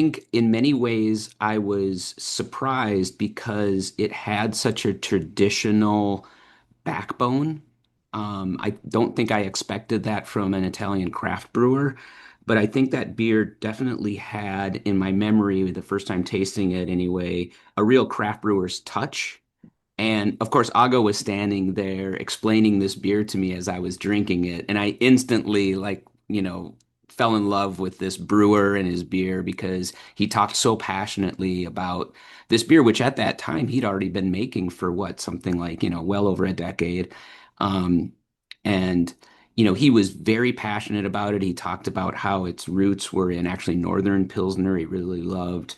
think in many ways I was surprised because it had such a traditional backbone. I don't think I expected that from an Italian craft brewer, but I think that beer definitely had, in my memory, the first time tasting it anyway, a real craft brewer's touch. And of course, Ago was standing there explaining this beer to me as I was drinking it. And I instantly, fell in love with this brewer and his beer because he talked so passionately about this beer, which at that time he'd already been making for what, something like, well over a decade. Um, and, he was very passionate about it. He talked about how its roots were in actually Northern Pilsner. He really loved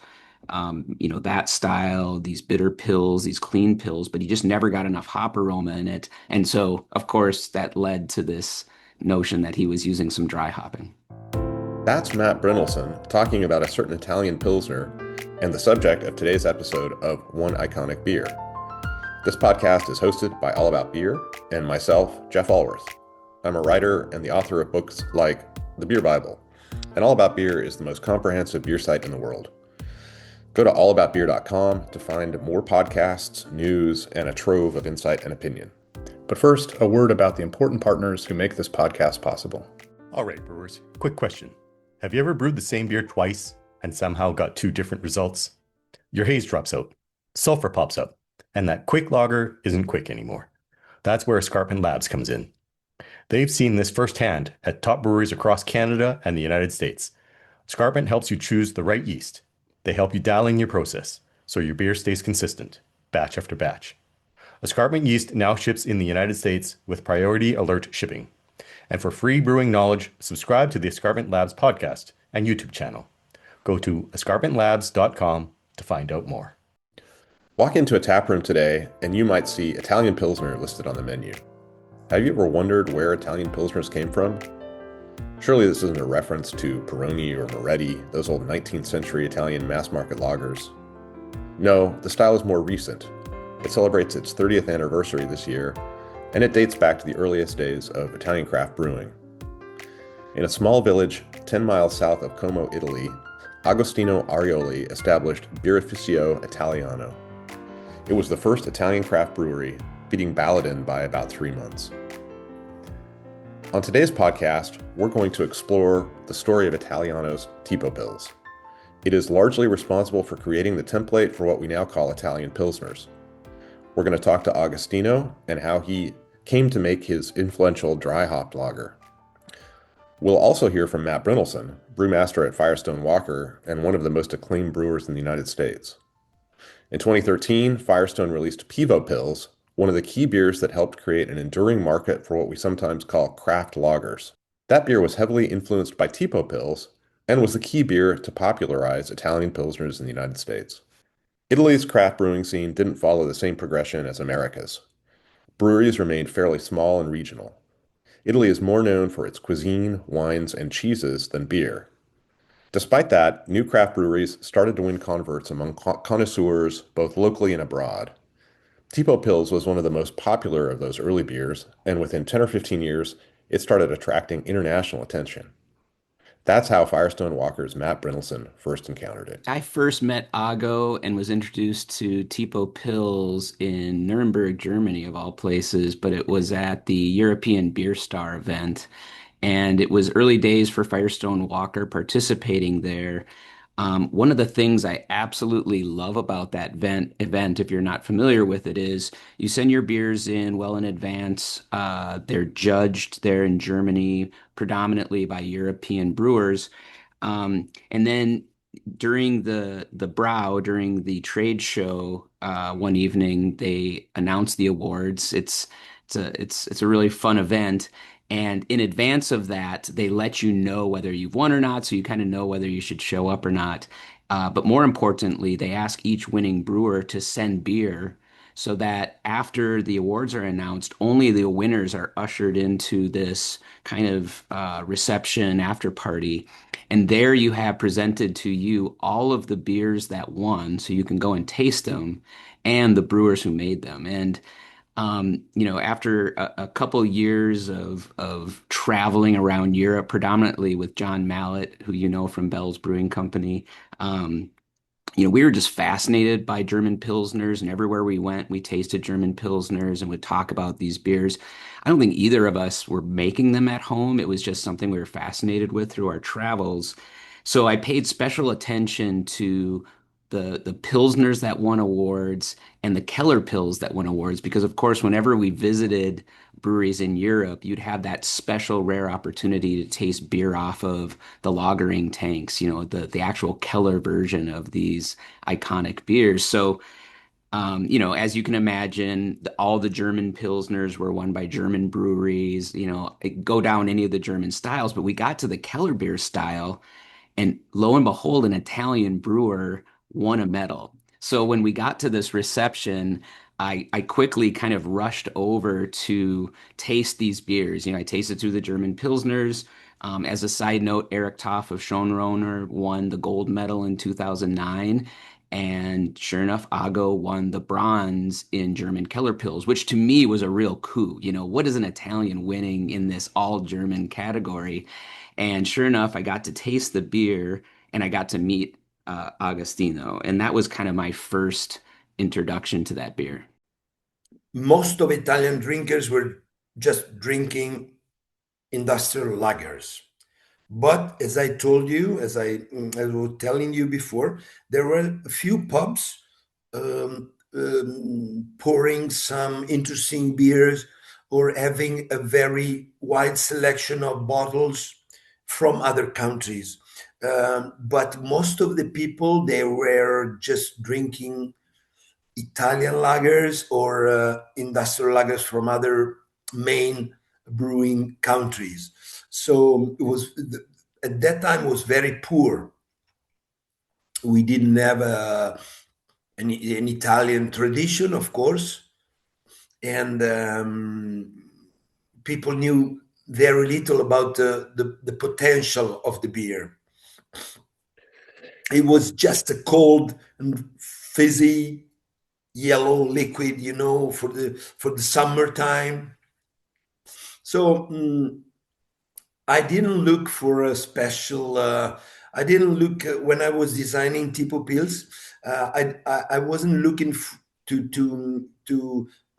that style, these bitter pills, these clean pills, but he just never got enough hop aroma in it. And so, of course, that led to this notion that he was using some dry hopping. That's Matt Brynildson talking about a certain Italian pilsner and the subject of today's episode of One Iconic Beer. This podcast is hosted by All About Beer and myself, Jeff Allworth. I'm a writer and the author of books like The Beer Bible, and All About Beer is the most comprehensive beer site in the world. Go to allaboutbeer.com to find more podcasts, news, and a trove of insight and opinion. But first, a word about the important partners who make this podcast possible. All right, brewers, quick question. Have you ever brewed the same beer twice and somehow got two different results? Your haze drops out, sulfur pops up, and that quick lager isn't quick anymore. That's where Escarpment Labs comes in. They've seen this firsthand at top breweries across Canada and the United States. Escarpment helps you choose the right yeast. They help you dial in your process so your beer stays consistent, batch after batch. Escarpment yeast now ships in the United States with priority alert shipping. And for free brewing knowledge, subscribe to the Escarpment Labs podcast and YouTube channel. Go to escarpmentlabs.com to find out more. Walk into a taproom today and you might see Italian Pilsner listed on the menu. Have you ever wondered where Italian Pilsners came from? Surely this isn't a reference to Peroni or Moretti, those old 19th century Italian mass market lagers. No, the style is more recent. It celebrates its 30th anniversary this year, and it dates back to the earliest days of Italian craft brewing. In a small village 10 miles south of Como, Italy, Agostino Arioli established Birrificio Italiano. It was the first Italian craft brewery, beating Baladin by about 3 months. On today's podcast, we're going to explore the story of Italiano's Tipopils. It is largely responsible for creating the template for what we now call Italian Pilsners. We're going to talk to Agostino and how he came to make his influential dry hopped lager. We'll also hear from Matt Brynildson, brewmaster at Firestone Walker and one of the most acclaimed brewers in the United States. In 2013, Firestone released Pivo Pils, one of the key beers that helped create an enduring market for what we sometimes call craft lagers. That beer was heavily influenced by Tipopils and was the key beer to popularize Italian Pilsners in the United States. Italy's craft brewing scene didn't follow the same progression as America's. Breweries remained fairly small and regional. Italy is more known for its cuisine, wines, and cheeses than beer. Despite that, new craft breweries started to win converts among connoisseurs both locally and abroad. Tipopils was one of the most popular of those early beers, and within 10 or 15 years, it started attracting international attention. That's how Firestone Walker's Matt Brynildson first encountered it. I first met Ago and was introduced to Tipopils in Nuremberg, Germany, of all places, but it was at the European Beer Star event. And it was early days for Firestone Walker participating there. One of the things I absolutely love about that event, if you're not familiar with it, is you send your beers in well in advance. They're judged there in Germany predominantly by European brewers. And then during the trade show one evening, they announce the awards. It's a really fun event. And in advance of that, they let you know whether you've won or not, so you kind of know whether you should show up or not. But more importantly, they ask each winning brewer to send beer so that after the awards are announced, only the winners are ushered into this kind of reception after party. And there you have presented to you all of the beers that won, so you can go and taste them and the brewers who made them. And After a couple years of traveling around Europe, predominantly with John Mallett, who you know from Bell's Brewing Company, um, we were just fascinated by German Pilsners, and everywhere we went, we tasted German Pilsners and would talk about these beers. I don't think either of us were making them at home. It was just something we were fascinated with through our travels. So I paid special attention to the Pilsners that won awards and the Keller Pils that won awards because, of course, whenever we visited breweries in Europe, you'd have that special rare opportunity to taste beer off of the lagering tanks, the actual Keller version of these iconic beers. So, as you can imagine, all the German Pilsners were won by German breweries, go down any of the German styles, but we got to the Keller beer style, and lo and behold, an Italian brewer won a medal. So when we got to this reception, I quickly kind of rushed over to taste these beers. I tasted through the German Pilsners. As a side note, Eric Toff of Schonroner won the gold medal in 2009. And sure enough, Ago won the bronze in German Keller Pils, which to me was a real coup. What is an Italian winning in this all German category? And sure enough, I got to taste the beer and I got to meet Agostino. And that was kind of my first introduction to that beer. Most of Italian drinkers were just drinking industrial lagers. But as I told you, as I was telling you before, there were a few pubs pouring some interesting beers or having a very wide selection of bottles from other countries. But most of the people, they were just drinking Italian lagers or industrial lagers from other main brewing countries. So it was at that time was very poor. We didn't have an Italian tradition, of course, and people knew very little about the potential of the beer. It was just a cold and fizzy yellow liquid, for the summertime. So I didn't look for a special. I didn't look when I was designing Tipopils. I wasn't looking to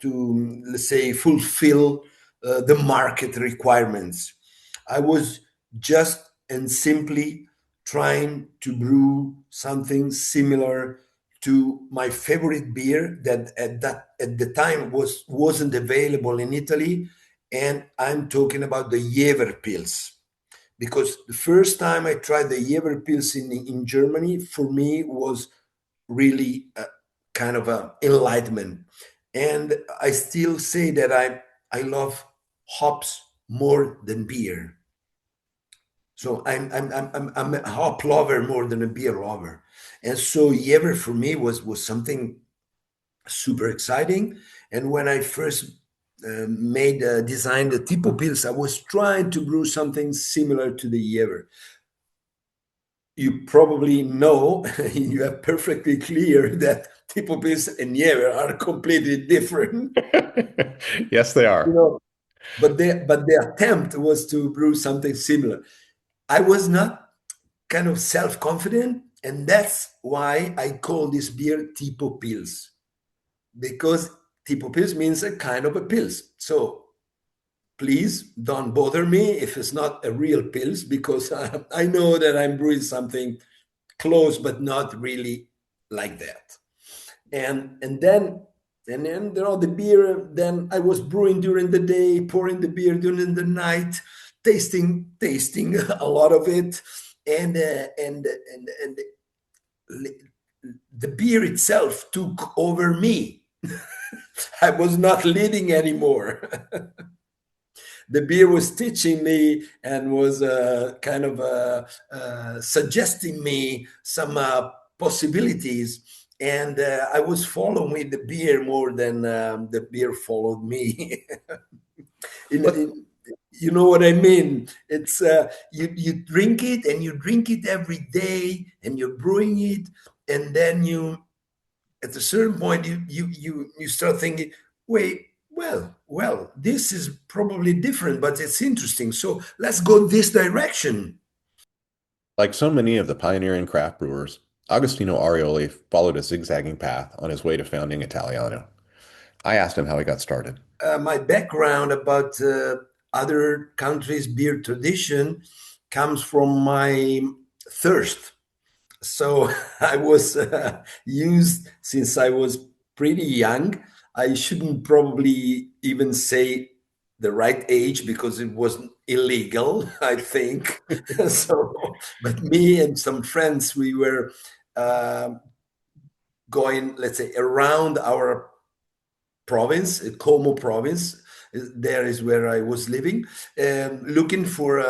let's say fulfill the market requirements. I was just and simply trying to brew something similar to my favorite beer that at the time wasn't available in Italy, and I'm talking about the Jeverpils. Because the first time I tried the Jeverpils in Germany, for me was really kind of an enlightenment. And I still say that I love hops more than beer. So I'm a hop lover more than a beer lover. And so Jever for me was something super exciting. And when I first designed the Tipopils, I was trying to brew something similar to the Jever. You probably know, you are perfectly clear that Tipopils and Jever are completely different. Yes, they are. But the attempt was to brew something similar. I was not kind of self-confident, and that's why I call this beer Tipopils, because Tipopils means a kind of a pils. So please don't bother me if it's not a real pils, because I know that I'm brewing something close, but not really like that. And then the beer. Then I was brewing during the day, pouring the beer during the night, tasting a lot of it, and the beer itself took over me. I was not leading anymore. The beer was teaching me and was kind of suggesting me some possibilities, and I was following the beer more than the beer followed me. You know what I mean? It's you drink it, and you drink it every day, and you're brewing it, and then you, at a certain point, you start thinking, wait, Well, this is probably different, but it's interesting. So let's go this direction. Like so many of the pioneering craft brewers, Agostino Arioli followed a zigzagging path on his way to founding Italiano. I asked him how he got started. My background about other countries' beer tradition comes from my thirst. So I was used since I was pretty young. I shouldn't probably even say the right age because it was illegal, I think. So, but me and some friends, we were uh, going, let's say, around our province, Como province. There is where I was living, looking for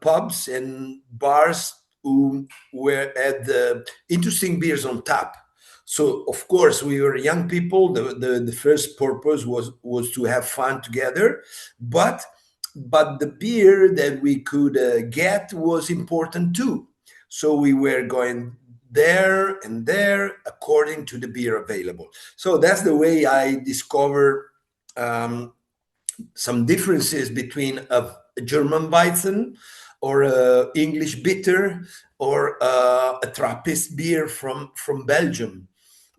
pubs and bars who were had interesting beers on tap. So of course we were young people. The first purpose was to have fun together, but the beer that we could get was important too. So we were going there and there according to the beer available. So that's the way I discover um, some differences between a German Weizen or a English bitter or a Trappist beer from Belgium.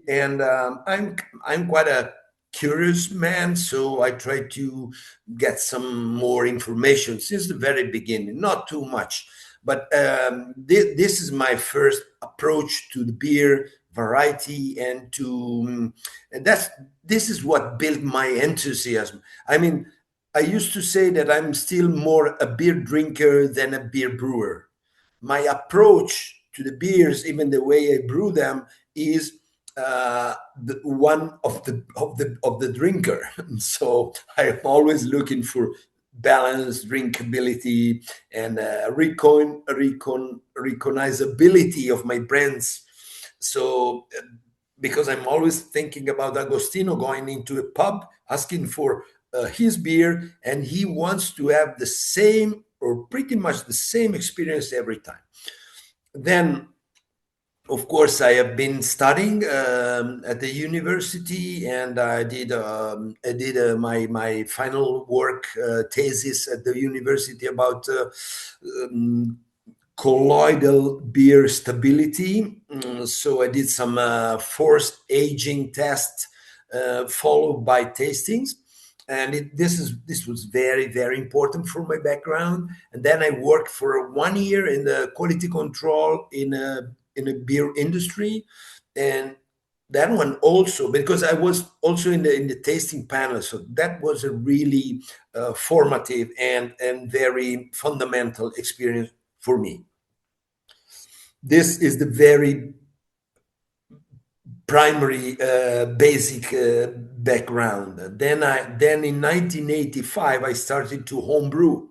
And I'm quite a curious man, so I try to get some more information since the very beginning. Not too much, but this is my first approach to the beer variety, and this is what built my enthusiasm. I mean, I used to say that I'm still more a beer drinker than a beer brewer. My approach to the beers, even the way I brew them, is the one of the drinker. So I'm always looking for balance, drinkability, and recognizability of my brands. So because I'm always thinking about Agostino going into a pub asking for his beer, and he wants to have the same or pretty much the same experience every time. Then, of course, I have been studying at the university, and I did my final work thesis at the university about colloidal beer stability. So I did some forced aging tests followed by tastings, and this was very important for my background. And then I worked for 1 year in the quality control in a beer industry, and that one also because I was also in the tasting panel, so that was a really formative and very fundamental experience for me. This is the very primary basic background. Then in 1985 I started to homebrew.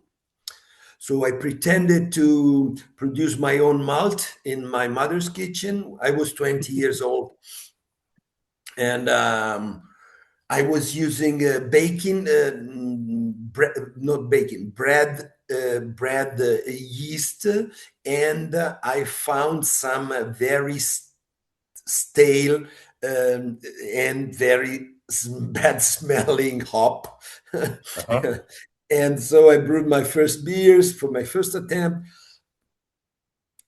So I pretended to produce my own malt in my mother's kitchen. I was 20 years old, and I was using baking, not baking, bread yeast, and I found some very stale and very bad smelling hop. Uh-huh. And so I brewed my first beers for my first attempt.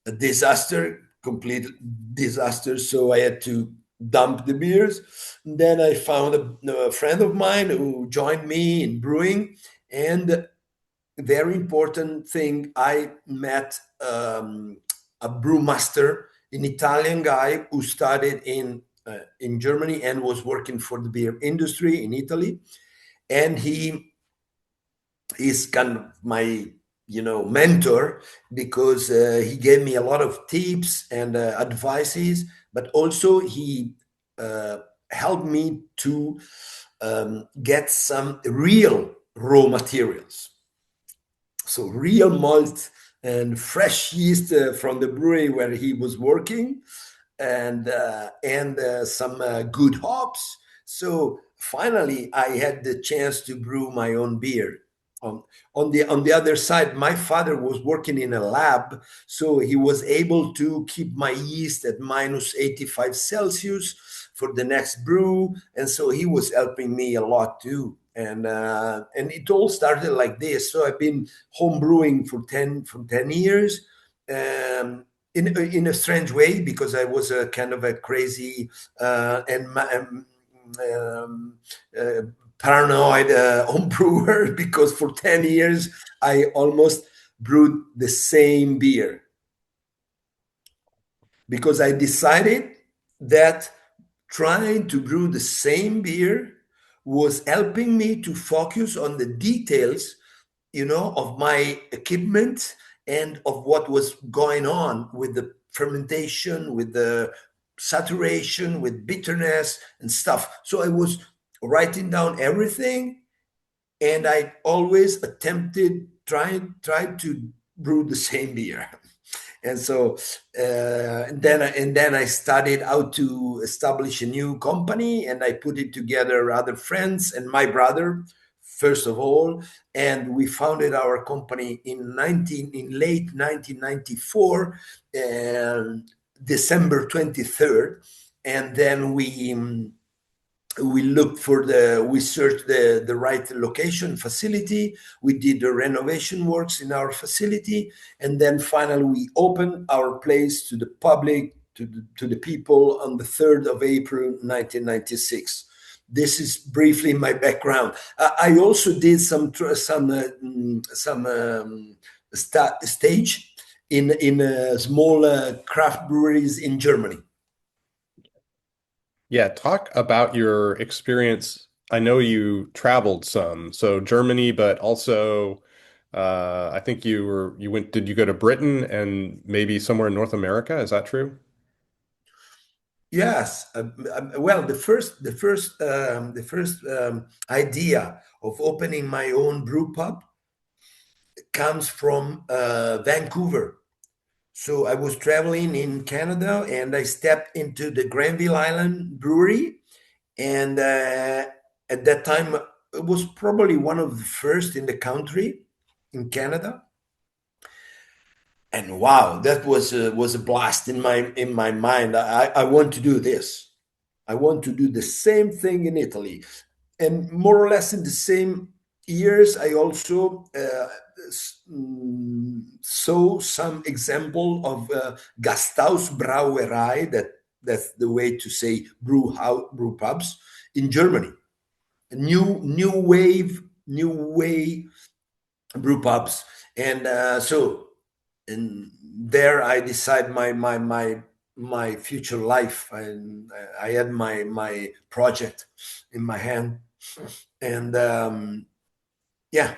A disaster, complete disaster. So I had to dump the beers. And then I found a friend of mine who joined me in brewing. And very important thing, I met a brewmaster, an Italian guy who studied in Germany and was working for the beer industry in Italy, and he is kind of my mentor because he gave me a lot of tips and advices, but also he helped me to get some real raw materials, so real malt and fresh yeast from the brewery where he was working, and some good hops. So finally, I had the chance to brew my own beer. On the other side, my father was working in a lab, so he was able to keep my yeast at minus 85 Celsius for the next brew, and so he was helping me a lot too. and it all started like this. So I've been home brewing for 10 years, in a strange way, because I was a kind of a crazy um, uh, paranoid home brewer, because for 10 years I almost brewed the same beer, because I decided that trying to brew the same beer was helping me to focus on the details, of my equipment and of what was going on with the fermentation, with the saturation, with bitterness and stuff. So I was writing down everything, and I always tried to brew the same beer. And so and then I studied how to establish a new company, and I put it together other friends and my brother first of all, and we founded our company in late 1994, December 23rd. And then we searched the right location, facility. We did the renovation works in our facility, and then finally we opened our place to the public, to the people, on the 3rd of April 1996. This is briefly my background. I also did some stage in small craft breweries in Germany. Yeah, talk about your experience. I know you traveled some, so Germany, but also I think did you go to Britain and maybe somewhere in North America? Is that true? Yes. Well, the first idea of opening my own brew pub comes from Vancouver. So I was traveling in Canada, and I stepped into the Granville Island Brewery, and at that time it was probably one of the first in the country, in Canada. And wow, that was a blast in my mind. I want to do this. I want to do the same thing in Italy. And more or less in the same years, I also saw some example of Gasthausbrauerei, that's the way to say brew pubs, in Germany. A new way brew pubs. And and there I decide my future life. And I had my project in my hand, and yeah.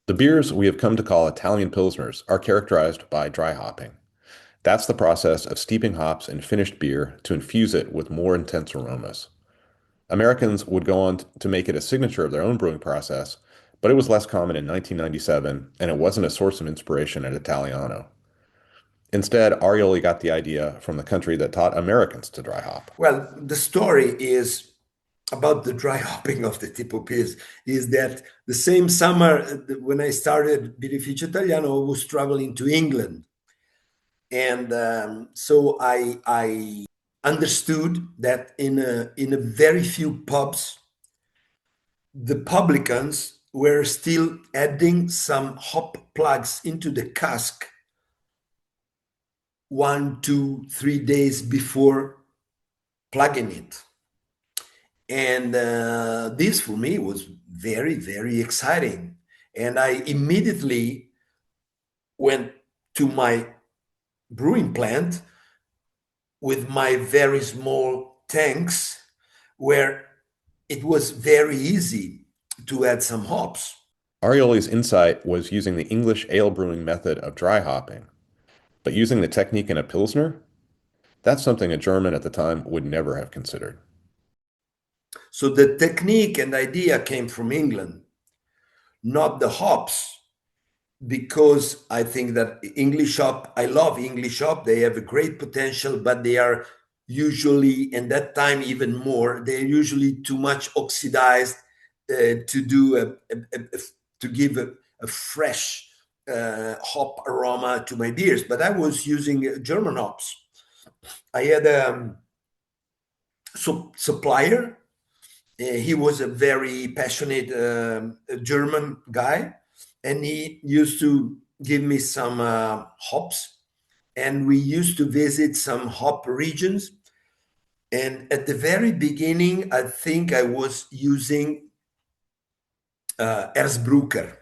The beers we have come to call Italian pilsners are characterized by dry hopping. That's the process of steeping hops in finished beer to infuse it with more intense aromas. Americans would go on to make it a signature of their own brewing process, but it was less common in 1997, and it wasn't a source of inspiration at Italiano. Instead, Arioli got the idea from the country that taught Americans to dry hop. Well, the story is about the dry hopping of the Tipopils is that the same summer, when I started Birrificio Italiano, I was traveling to England. And so I understood that in a very few pubs, the publicans were still adding some hop plugs into the cask 1, 2, 3 days before plugging it. And this for me was very, very exciting. And I immediately went to my brewing plant with my very small tanks, where it was very easy to add some hops. Arioli's insight was using the English ale brewing method of dry hopping, but using the technique in a pilsner? That's something a German at the time would never have considered. So the technique and idea came from England, not the hops, because I think that I love English hop. They have a great potential, but they are usually, and that time even more, they're usually too much oxidized to give a fresh hop aroma to my beers. But I was using German hops. I had a supplier He was a very passionate German guy, and he used to give me some hops, and we used to visit some hop regions. And at the very beginning, I think I was using Erzbrucker.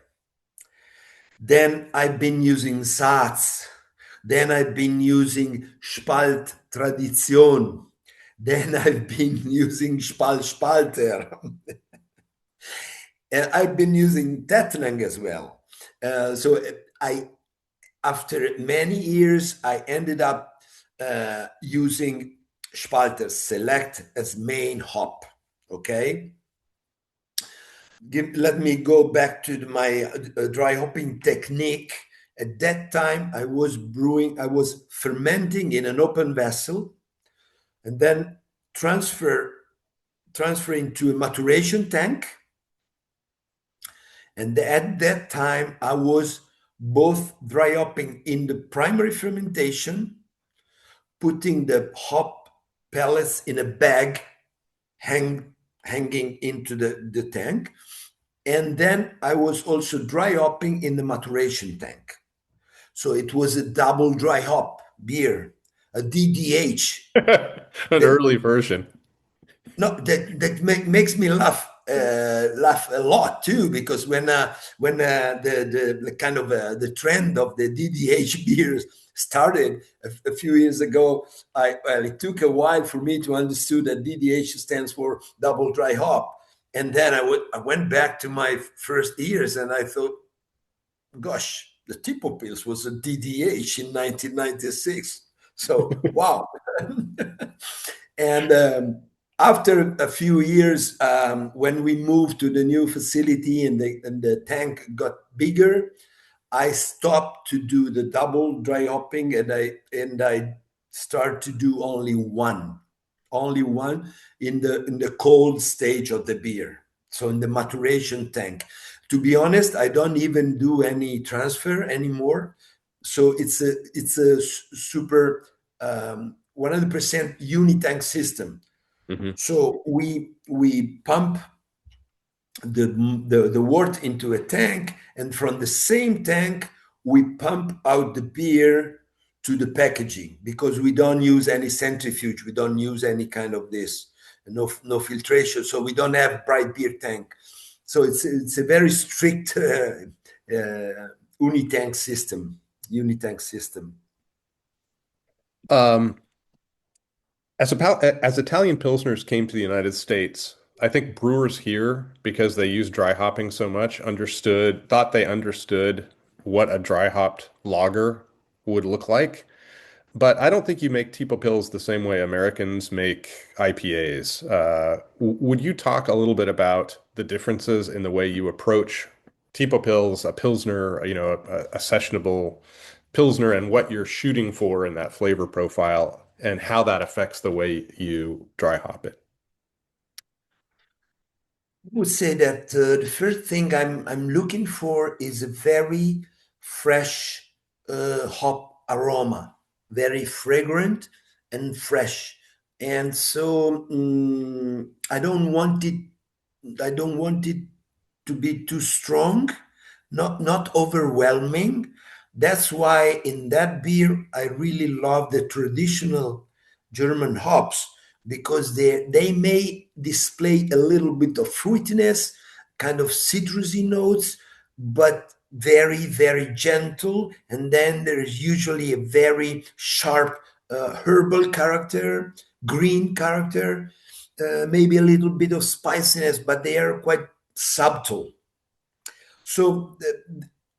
Then I've been using Satz. Then I've been using Spalt Tradition. Then I've been using Spalter. And I've been using Tetlang as well. So I, after many years, I ended up using Spalter Select as main hop. Okay. Let me go back to my dry hopping technique. At that time, I was fermenting in an open vessel, and then transferring to a maturation tank. And at that time, I was both dry hopping in the primary fermentation, putting the hop pellets in a bag, hanging into the tank. And then I was also dry hopping in the maturation tank. So it was a double dry hop beer, a DDH. An early version. No, that makes me laugh a lot too, because when the kind of the trend of the DDH beers started a few years ago, it took a while for me to understand that DDH stands for double dry hop, and then I went back to my first years and I thought, gosh, the Tipopils was a DDH in 1996. So wow. And after a few years, when we moved to the new facility and the tank got bigger, I stopped to do the double dry hopping, and I start to do only one in the cold stage of the beer. So in the maturation tank. To be honest, I don't even do any transfer anymore. So it's a super 100% unitank system. Mm-hmm. So we pump the wort into a tank, and from the same tank we pump out the beer to the packaging, because we don't use any centrifuge, we don't use any kind of this, no filtration, so we don't have bright beer tank. So it's a very strict unitank system. As Italian pilsners came to the United States, I think brewers here, because they use dry hopping so much, thought they understood what a dry hopped lager would look like. But I don't think you make Tipopils the same way Americans make IPAs. Would you talk a little bit about the differences in the way you approach Tipopils, a pilsner, a sessionable pilsner, and what you're shooting for in that flavor profile, and how that affects the way you dry hop it? I would say that the first thing I'm looking for is a very fresh hop aroma, very fragrant and fresh. And so I don't want it to be too strong, not overwhelming. That's why in that beer I really love the traditional German hops, because they may display a little bit of fruitiness, kind of citrusy notes, but very, very gentle. And then there is usually a very sharp herbal character, green character, maybe a little bit of spiciness, but they are quite subtle. So,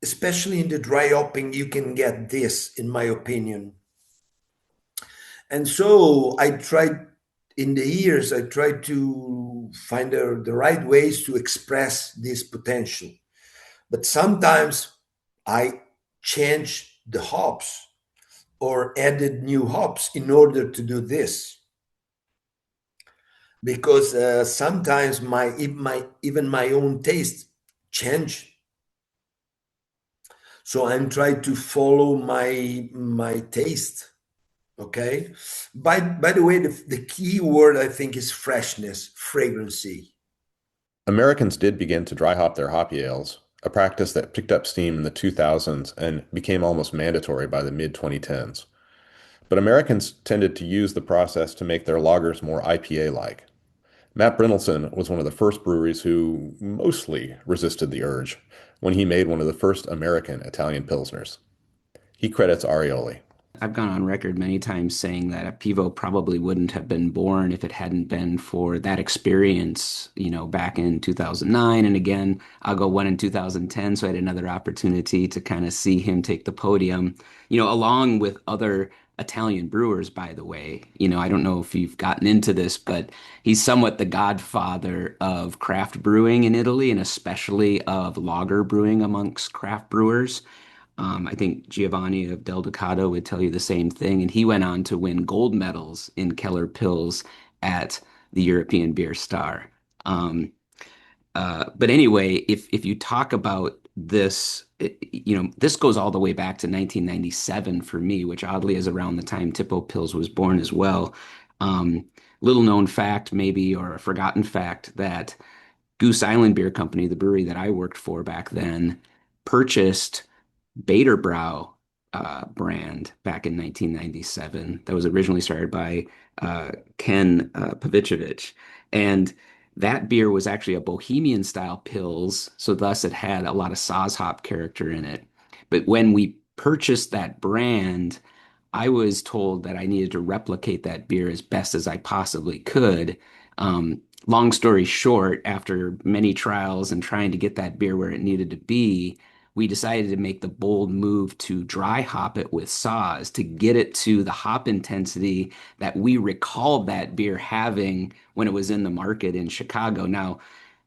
especially in the dry hopping, you can get this, in my opinion. And so in the years, I tried to find the right ways to express this potential. But sometimes I changed the hops or added new hops in order to do this. Because sometimes even my own taste change. So I'm trying to follow my taste. Okay. By the way, the key word I think is freshness, fragrancy. Americans did begin to dry hop their hoppy ales, a practice that picked up steam in the 2000s and became almost mandatory by the mid 2010s. But Americans tended to use the process to make their lagers more IPA-like. Matt Brynildson was one of the first breweries who mostly resisted the urge when he made one of the first American Italian pilsners. He credits Arioli. I've gone on record many times saying that a Pivo probably wouldn't have been born if it hadn't been for that experience, back in 2009. And again, I'll go one in 2010. So I had another opportunity to kind of see him take the podium, along with other Italian brewers, by the way. I don't know if you've gotten into this, but he's somewhat the godfather of craft brewing in Italy, and especially of lager brewing amongst craft brewers. I think Giovanni of Del Ducato would tell you the same thing. And he went on to win gold medals in Keller Pils at the European Beer Star. Um, but anyway, if you talk about this, this goes all the way back to 1997 for me, which oddly is around the time Tipopils was born as well. Um, Little known fact, maybe, or a forgotten fact, that Goose Island Beer Company, the brewery that I worked for back then, purchased Baderbrow brand back in 1997 that was originally started by Ken Pavicevic. And that beer was actually a Bohemian style pils, so thus it had a lot of Saaz hop character in it. But when we purchased that brand, I was told that I needed to replicate that beer as best as I possibly could. Long story short, after many trials and trying to get that beer where it needed to be, we decided to make the bold move to dry hop it with Saaz to get it to the hop intensity that we recalled that beer having when it was in the market in Chicago. Now,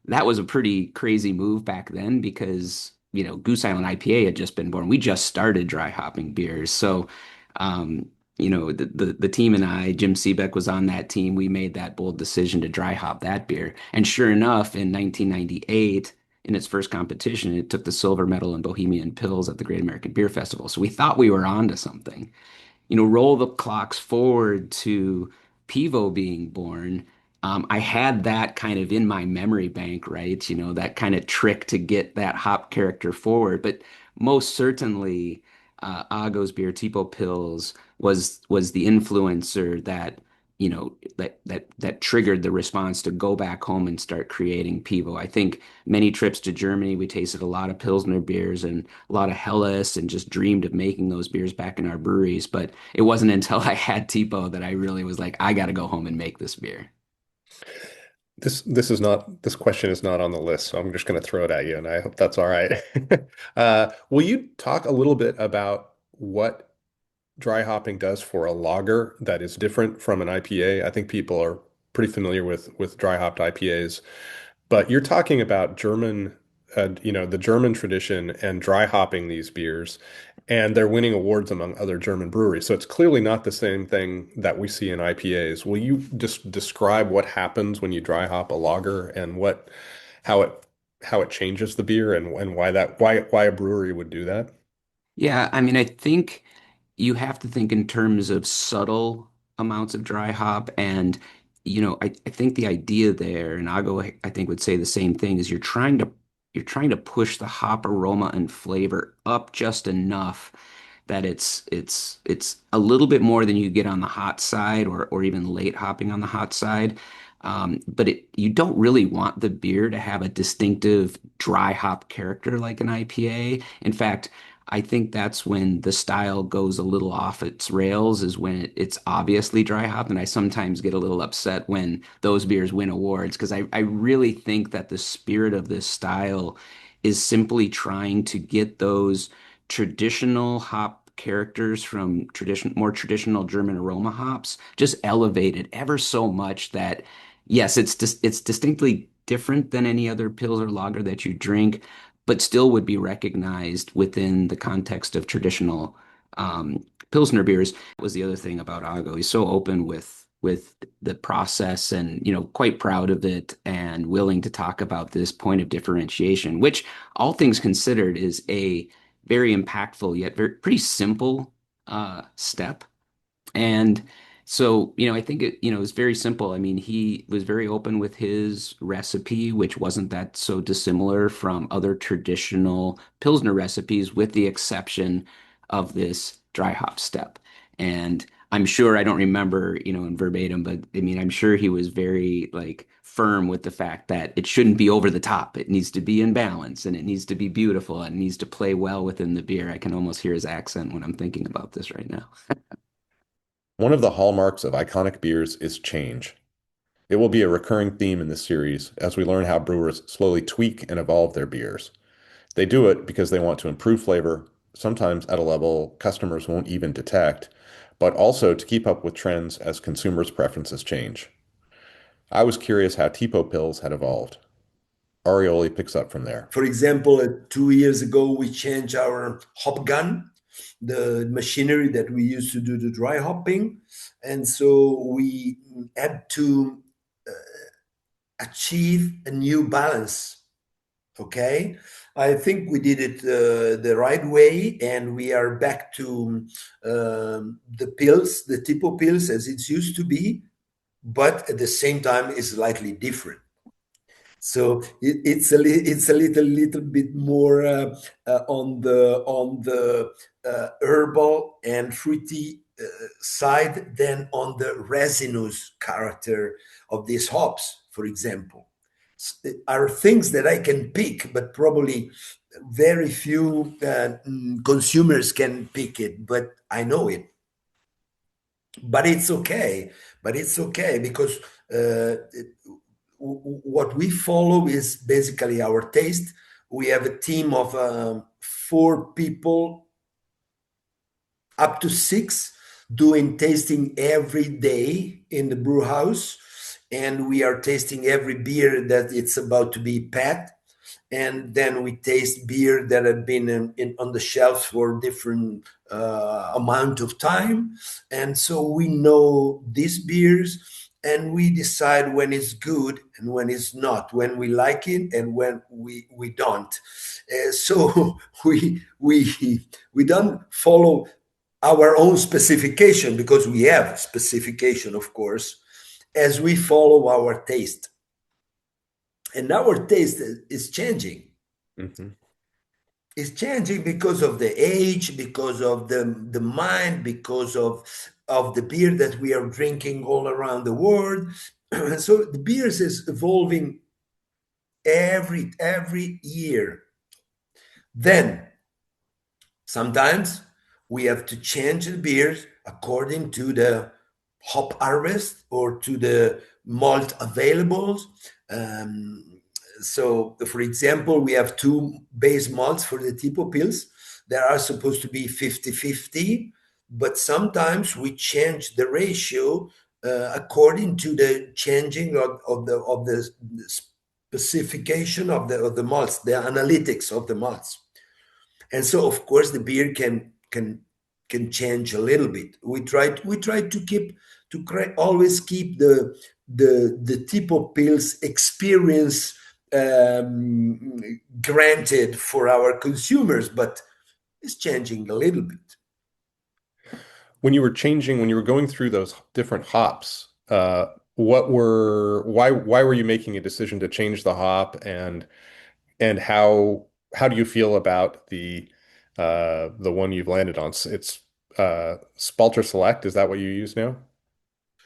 that was a pretty crazy move back then because, Goose Island IPA had just been born. We just started dry hopping beers. So, the team and I, Jim Seebeck was on that team. We made that bold decision to dry hop that beer. And sure enough, in 1998, in its first competition, it took the silver medal in Bohemian Pils at the Great American Beer Festival. So we thought we were onto something. Roll the clocks forward to Pivo being born. I had that kind of in my memory bank, right? That kind of trick to get that hop character forward. But most certainly, Agos beer, Tipopils was the influencer that triggered the response to go back home and start creating Pivo. I think many trips to Germany, we tasted a lot of Pilsner beers and a lot of Helles and just dreamed of making those beers back in our breweries. But it wasn't until I had Tipo that I really was like, I got to go home and make this beer. This question is not on the list, so I'm just going to throw it at you, and I hope that's all right. Will you talk a little bit about what dry hopping does for a lager that is different from an IPA? I think people are pretty familiar with dry hopped IPAs, but you're talking about the German tradition and dry hopping these beers, and they're winning awards among other German breweries. So it's clearly not the same thing that we see in IPAs. Will you just describe what happens when you dry hop a lager and how it how it changes the beer and why a brewery would do that? Yeah, I mean, I think you have to think in terms of subtle amounts of dry hop. And, I think the idea there, and Ago, I think would say the same thing, is you're trying to push the hop aroma and flavor up just enough that it's a little bit more than you get on the hot side or even late hopping on the hot side. But you don't really want the beer to have a distinctive dry hop character like an IPA. In fact, I think that's when the style goes a little off its rails, is when it's obviously dry hop. And I sometimes get a little upset when those beers win awards because I really think that the spirit of this style is simply trying to get those traditional hop characters from more traditional German aroma hops just elevated ever so much that yes, it's distinctly different than any other Pils or lager that you drink, but still would be recognized within the context of traditional Pilsner beers. That was the other thing about Ago. He's so open with the process and, quite proud of it and willing to talk about this point of differentiation, which all things considered is a very impactful yet pretty simple step. And So, I think it was very simple. I mean, he was very open with his recipe, which wasn't that so dissimilar from other traditional Pilsner recipes, with the exception of this dry hop step. And I'm sure, I don't remember, in verbatim, but I mean, I'm sure he was very like firm with the fact that it shouldn't be over the top. It needs to be in balance and it needs to be beautiful and it needs to play well within the beer. I can almost hear his accent when I'm thinking about this right now. One of the hallmarks of iconic beers is change. It will be a recurring theme in this series as we learn how brewers slowly tweak and evolve their beers. They do it because they want to improve flavor, sometimes at a level customers won't even detect, but also to keep up with trends as consumers' preferences change. I was curious how Tipopils had evolved. Arioli picks up from there. For example, 2 years ago, we changed our hop gun, the machinery that we used to do the dry hopping. And so we had to achieve a new balance. Okay. I think we did it the right way, and we are back to the pills, the tipo pills as it used to be, but at the same time is slightly different. So it's a little bit more on the herbal and fruity side than on the resinous character of these hops, for example. Are things that I can pick, but probably very few consumers can pick it. But I know it. But it's okay. But it's okay because what we follow is basically our taste. We have a team of 4 people, up to 6, doing tasting every day in the brew house, and we are tasting every beer that it's about to be packed, and then we taste beer that have been on the shelves for different amount of time, and so we know these beers, and we decide when it's good and when it's not, when we like it and when we don't. So we don't follow our own specification, because we have specification, of course, as we follow our taste. And our taste is changing. Mhm. It's changing because of the age, because of the mind, because of the beer that we are drinking all around the world. So the beers is evolving every year. Then sometimes we have to change the beers according to the hop harvest or to the malt available. Um, so, for example, we have 2 base malts for the Tipopils. They are supposed to be 50-50, but sometimes we change the ratio according to the changing of the specification of the malts, the analytics of the malts. And so of course the beer can change a little bit. We try to always keep the tipo pills experience granted for our consumers, but it's changing a little bit. When you were going through those different hops, why were you making a decision to change the hop, and how do you feel about the one you've landed on? It's Spalter Select. Is that what you use now?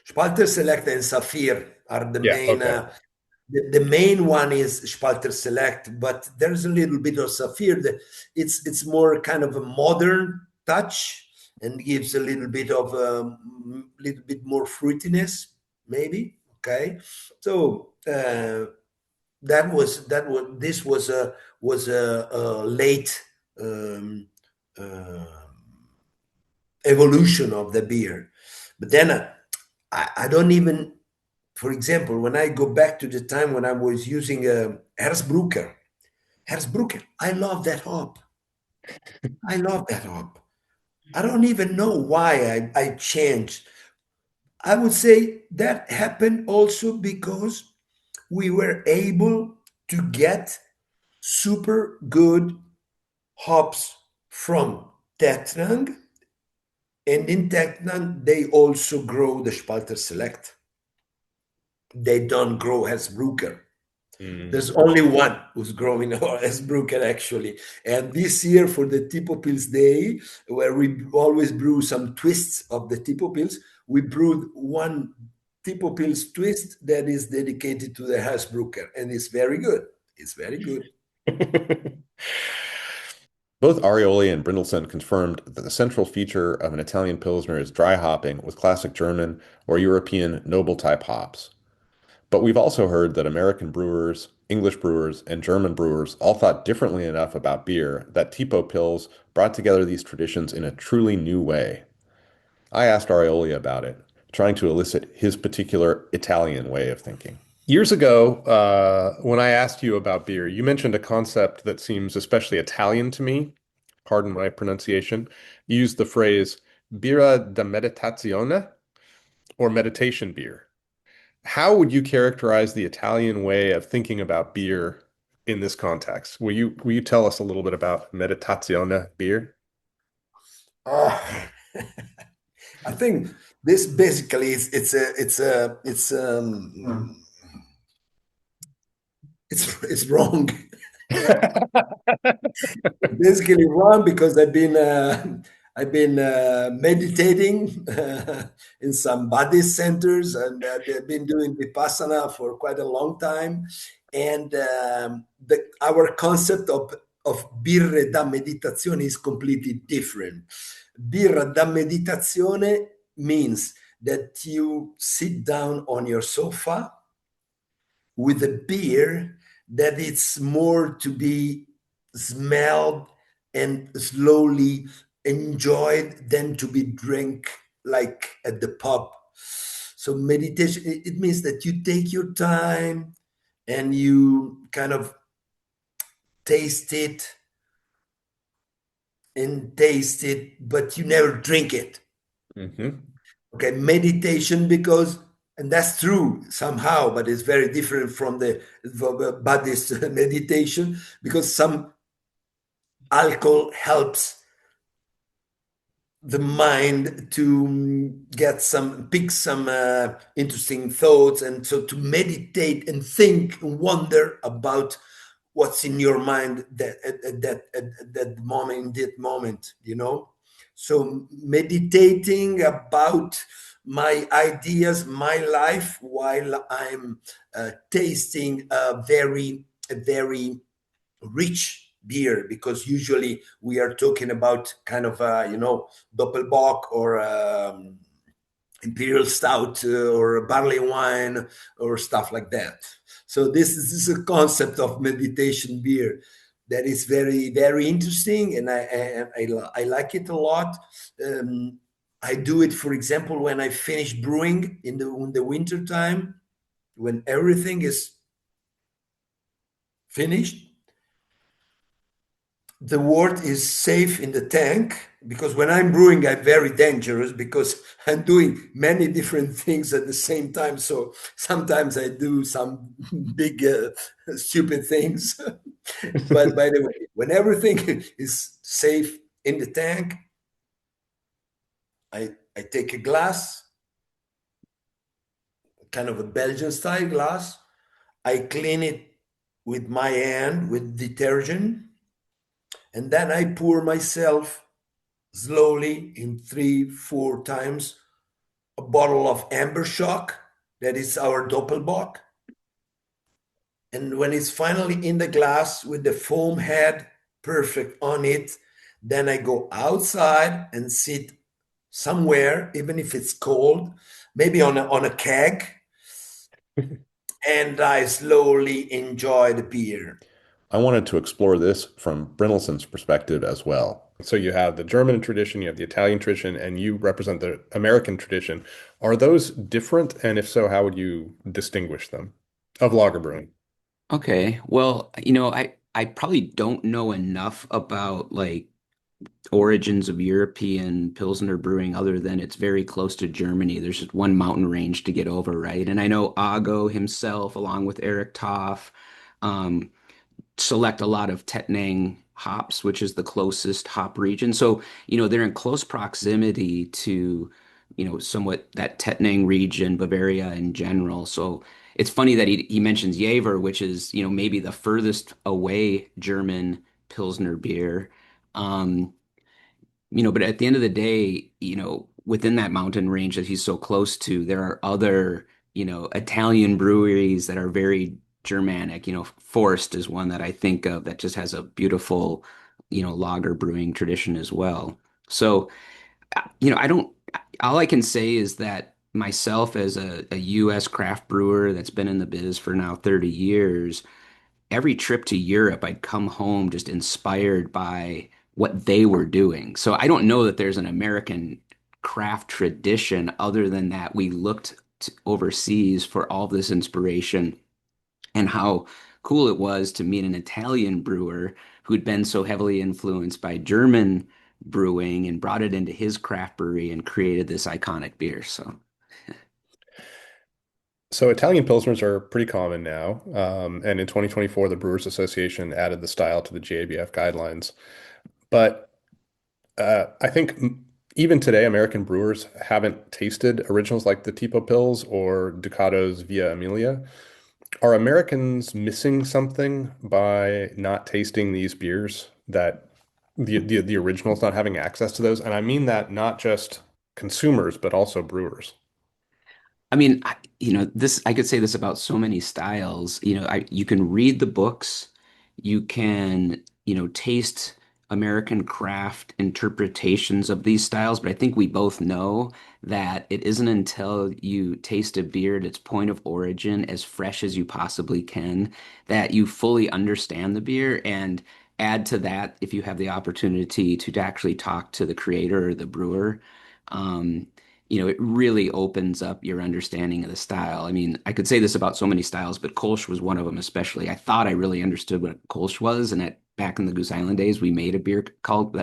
Spalter Select and Saphir are the Yeah. main. Okay. The main one is Spalter Select, but there's a little bit of Saphir. It's more kind of a modern touch and gives a little bit more fruitiness, maybe. Okay, so this was a late um, uh, evolution of the beer, but then I don't even. For example, when I go back to the time when I was using Hersbrucker, I love that hop. I love that hop. I don't even know why I changed. I would say that happened also because we were able to get super good hops from Tetrang And in Technan, they also grow the Spalter Select. They don't grow Hesbrucker. Mm. There's only one who's growing Hesbrucker actually. And this year for the Tipopils Day, where we always brew some twists of the Tipopils, we brewed one Tipopils twist that is dedicated to the Hesbrucker, and it's very good. It's very good. Both Arioli and Brynildson confirmed that the central feature of an Italian Pilsner is dry hopping with classic German or European noble type hops. But we've also heard that American brewers, English brewers, and German brewers all thought differently enough about beer that Tipopils brought together these traditions in a truly new way. I asked Arioli about it, trying to elicit his particular Italian way of thinking. Years ago, when I asked you about beer, you mentioned a concept that seems especially Italian to me. Pardon my pronunciation. You used the phrase birra da meditazione or meditation beer. How would you characterize the Italian way of thinking about beer in this context? Will you tell us a little bit about meditazione beer? Ah, I think this basically is it's wrong. Basically wrong because I've been meditating in some Buddhist centers, and they've been doing vipassana for quite a long time. And our concept of birre da meditazione is completely different. Birra da meditazione means that you sit down on your sofa with a beer that it's more to be smelled and slowly enjoyed than to be drank like at the pub. So meditation, it means that you take your time and you kind of taste it and taste it, but you never drink it. Hmm. Okay, meditation, because, and that's true somehow, but it's very different from the Buddhist meditation, because some alcohol helps the mind to get some pick some interesting thoughts, and so to meditate and think and wonder about what's in your mind that at that moment, in that moment, so meditating about my ideas, my life, while I'm tasting a very rich beer, because usually we are talking about kind of doppelbock or imperial stout or barley wine or stuff like that. So this is a concept of meditation beer that is very very interesting, and I like it a lot. um, I do it, for example, when I finish brewing in the winter time, when everything is finished, the wort is safe in the tank, because when I'm brewing, I'm very dangerous because I'm doing many different things at the same time. So sometimes I do some big, stupid things. But by the way, when everything is safe in the tank, I take a glass, kind of a Belgian style glass. I clean it with my hand with detergent, and then I pour myself slowly in 3 4 times a bottle of amber shock, that is our doppelbock. And when it's finally in the glass with the foam head perfect on it, then I go outside and sit somewhere, even if it's cold, maybe on a keg, and I slowly enjoy the beer. I wanted to explore this from Brynildson's perspective as well. So you have the German tradition, you have the Italian tradition, and you represent the American tradition. Are those different? And if so, how would you distinguish them of lager brewing? Okay. Well, I probably don't know enough about like origins of European Pilsner brewing other than it's very close to Germany. There's just one mountain range to get over, right? And I know Ago himself, along with Eric Toff, um, select a lot of Tettnang hops, which is the closest hop region. So, they're in close proximity to, somewhat that Tettnang region, Bavaria in general. So it's funny that he mentions Jever, which is, maybe the furthest away German Pilsner beer. Um, but at the end of the day, within that mountain range that he's so close to, there are other, Italian breweries that are very Germanic. Forst is one that I think of that just has a beautiful, lager brewing tradition as well. So, I don't, all I can say is that myself as a US craft brewer that's been in the biz for now 30 years, every trip to Europe, I'd come home just inspired by what they were doing. So I don't know that there's an American craft tradition other than that we looked overseas for all this inspiration and how cool it was to meet an Italian brewer who'd been so heavily influenced by German brewing and brought it into his craft brewery and created this iconic beer. So So Italian pilsners are pretty common now, and in 2024, the Brewers Association added the style to the GABF guidelines. But I think even today, American brewers haven't tasted originals like the Tipopils or Ducato's Via Emilia. Are Americans missing something by not tasting these beers that the originals, not having access to those? And I mean that not just consumers, but also brewers. I mean, this I could say this about so many styles. You can read the books, you can, taste American craft interpretations of these styles, but I think we both know that it isn't until you taste a beer at its point of origin, as fresh as you possibly can, that you fully understand the beer. And add to that, if you have the opportunity to actually talk to the creator or the brewer. Um, it really opens up your understanding of the style. I mean, I could say this about so many styles, but Kolsch was one of them especially. I thought I really understood what Kolsch was, and back in the Goose Island days, we made a beer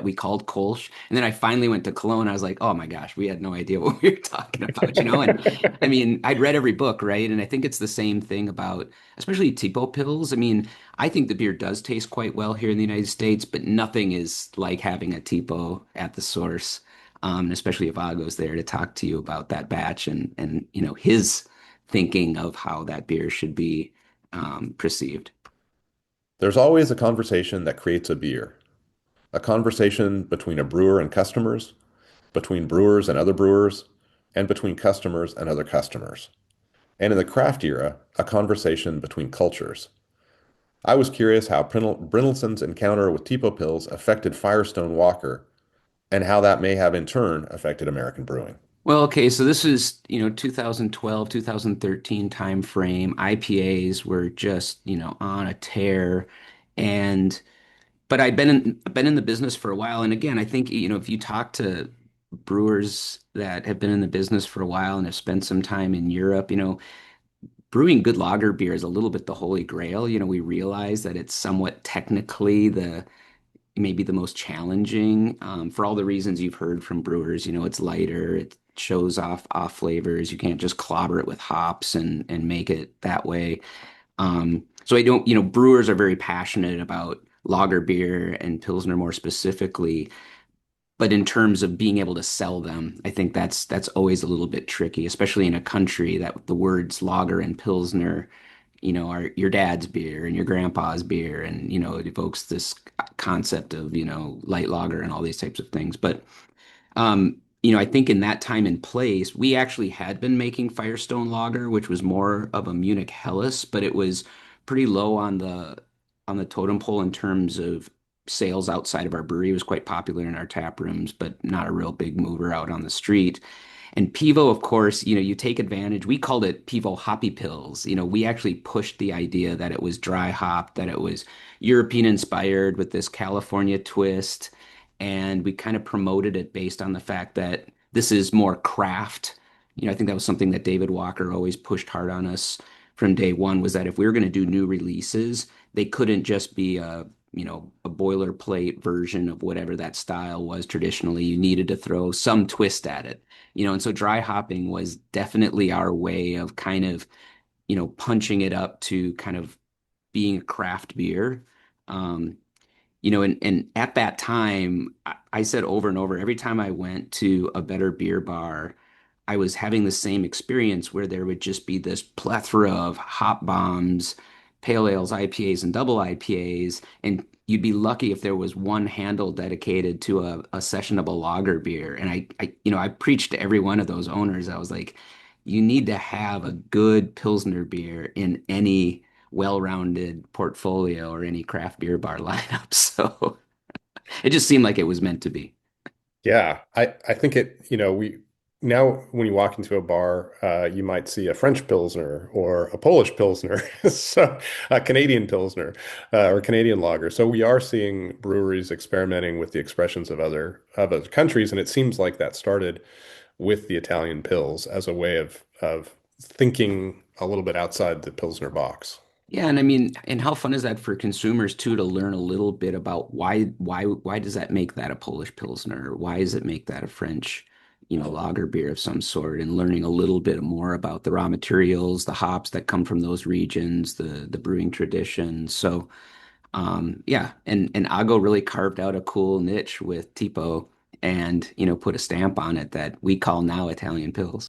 we called Kolsch. And then I finally went to Cologne. I was like, oh my gosh, we had no idea what we were talking about. And I mean, I'd read every book, right? And I think it's the same thing about, especially Tipopils. I mean, I think the beer does taste quite well here in the United States, but nothing is like having a Tipo at the source. And especially if Ago's there to talk to you about that batch and his thinking of how that beer should be perceived. There's always a conversation that creates a beer, a conversation between a brewer and customers, between brewers and other brewers, and between customers and other customers. And in the craft era, a conversation between cultures. I was curious how Brynildson's encounter with Tipo Pills affected Firestone Walker and how that may have in turn affected American brewing. Well, okay, so this is, 2012, 2013 time frame. IPAs were just, on a tear. And but I've been in the business for a while. And again, I think, if you talk to brewers that have been in the business for a while and have spent some time in Europe, brewing good lager beer is a little bit the holy grail. We realize that it's somewhat technically the maybe the most challenging for all the reasons you've heard from brewers. It's lighter, it shows off flavors. You can't just clobber it with hops and make it that way. So I don't, brewers are very passionate about lager beer and Pilsner more specifically. But in terms of being able to sell them, I think that's always a little bit tricky, especially in a country that the words lager and Pilsner, are your dad's beer and your grandpa's beer, and it evokes this concept of, light lager and all these types of things. But I think in that time and place, we actually had been making Firestone Lager, which was more of a Munich Helles, but it was pretty low on the totem pole in terms of sales outside of our brewery. It was quite popular in our tap rooms, but not a real big mover out on the street. And Pivo, of course, you take advantage. We called it Pivo Hoppy Pills. We actually pushed the idea that it was dry hop, that it was European inspired with this California twist. And we kind of promoted it based on the fact that this is more craft. I think that was something that David Walker always pushed hard on us from day one was that if we were going to do new releases, they couldn't just be a boilerplate version of whatever that style was traditionally. You needed to throw some twist at it. And so dry hopping was definitely our way of kind of, punching it up to kind of being a craft beer. Um, And at that time, I said over and over, every time I went to a better beer bar, I was having the same experience where there would just be this plethora of hop bombs, pale ales, IPAs, and double IPAs, and you'd be lucky if there was one handle dedicated to a sessionable lager beer. And I preached to every one of those owners. I was like, you need to have a good Pilsner beer in any well-rounded portfolio or any craft beer bar lineup. So it just seemed like it was meant to be. Yeah, I think we now when you walk into a bar, you might see a French Pilsner or a Polish Pilsner, so a Canadian Pilsner or Canadian lager. So we are seeing breweries experimenting with the expressions of other countries, and it seems like that started with the Italian Pils as a way of thinking a little bit outside the Pilsner box. Yeah, and I mean, and how fun is that for consumers too to learn a little bit about why does that make that a Polish Pilsner? Why does it make that a French, lager beer of some sort? And learning a little bit more about the raw materials, the hops that come from those regions, the brewing traditions. So yeah, and Ago really carved out a cool niche with Tipo and put a stamp on it that we call now Italian Pils.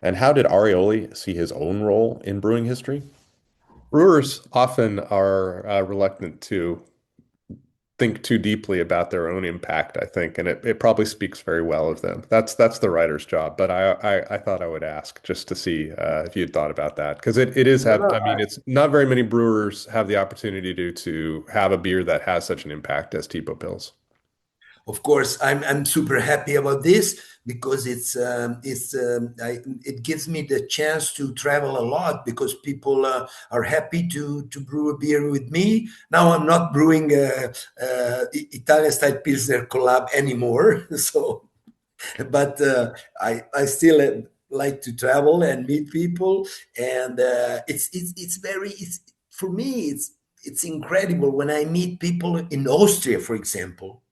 And how did Arioli see his own role in brewing history? Brewers often are reluctant to think too deeply about their own impact, I think, and it probably speaks very well of them. That's the writer's job, but I thought I would ask just to see if you'd thought about that because it is No, have no, I mean it's not very many brewers have the opportunity to have a beer that has such an impact as Tipopils. of course, I'm super happy about this because it gives me the chance to travel a lot because people are happy to brew a beer with me. Now I'm not brewing Italian style Pilsner collab anymore, so but I still like to travel and meet people, and it's very it's for me it's incredible when I meet people in Austria, for example,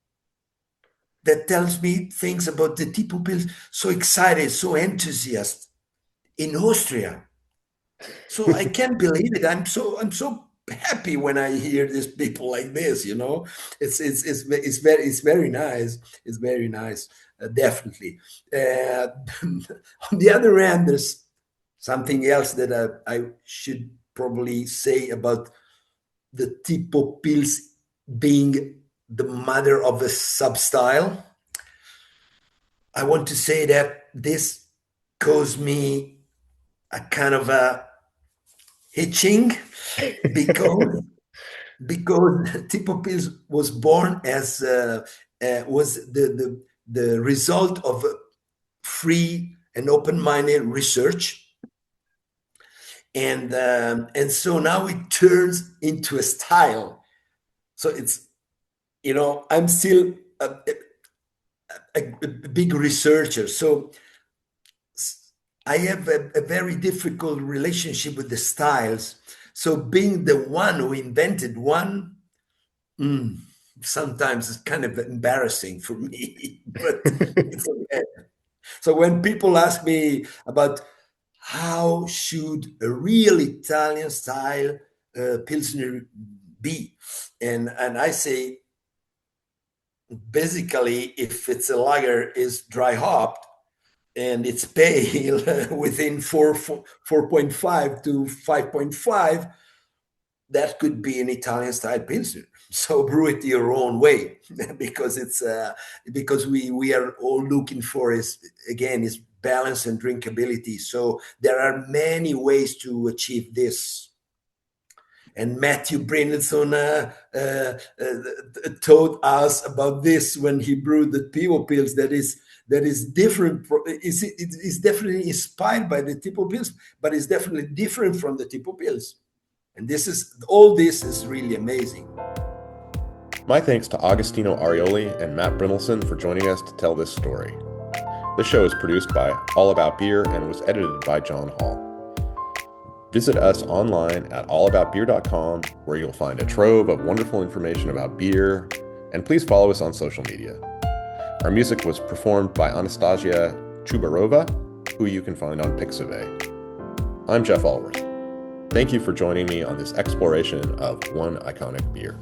that tells me things about the Tipopils, so excited, so enthusiastic in Austria. So I can't believe it. I'm so happy when I hear these people like this. It's very nice. It's very nice, definitely. Uh, on the other hand, there's something else that I should probably say about the Tipo Pils being the mother of a sub style. I want to say that this caused me a kind of a hitching because Tipo Pils was born as was the result of free and open-minded research, and so now it turns into a style. So it's I'm still a big researcher, so I have a very difficult relationship with the styles. So being the one who invented one, mm, sometimes it's kind of embarrassing for me, but it's okay. So when people ask me about how should a real Italian style Pilsner be, and I say basically if it's a lager is dry hopped and it's pale within 4.5 to 5.5, that could be an Italian style pilsner. So brew it your own way because it's because we are all looking for is balance and drinkability. So there are many ways to achieve this. And Matthew Brynildson told us about this when he brewed the Pivo Pils. That is different. Is definitely inspired by the Tipopils, but it's definitely different from the Tipopils. And this is really amazing. My thanks to Agostino Arioli and Matt Brynildson for joining us to tell this story. This show is produced by All About Beer and was edited by John Hall. Visit us online at allaboutbeer.com, where you'll find a trove of wonderful information about beer, and please follow us on social media. Our music was performed by Anastasia Chubarova, who you can find on Pixabay. I'm Jeff Allworth. Thank you for joining me on this exploration of one iconic beer.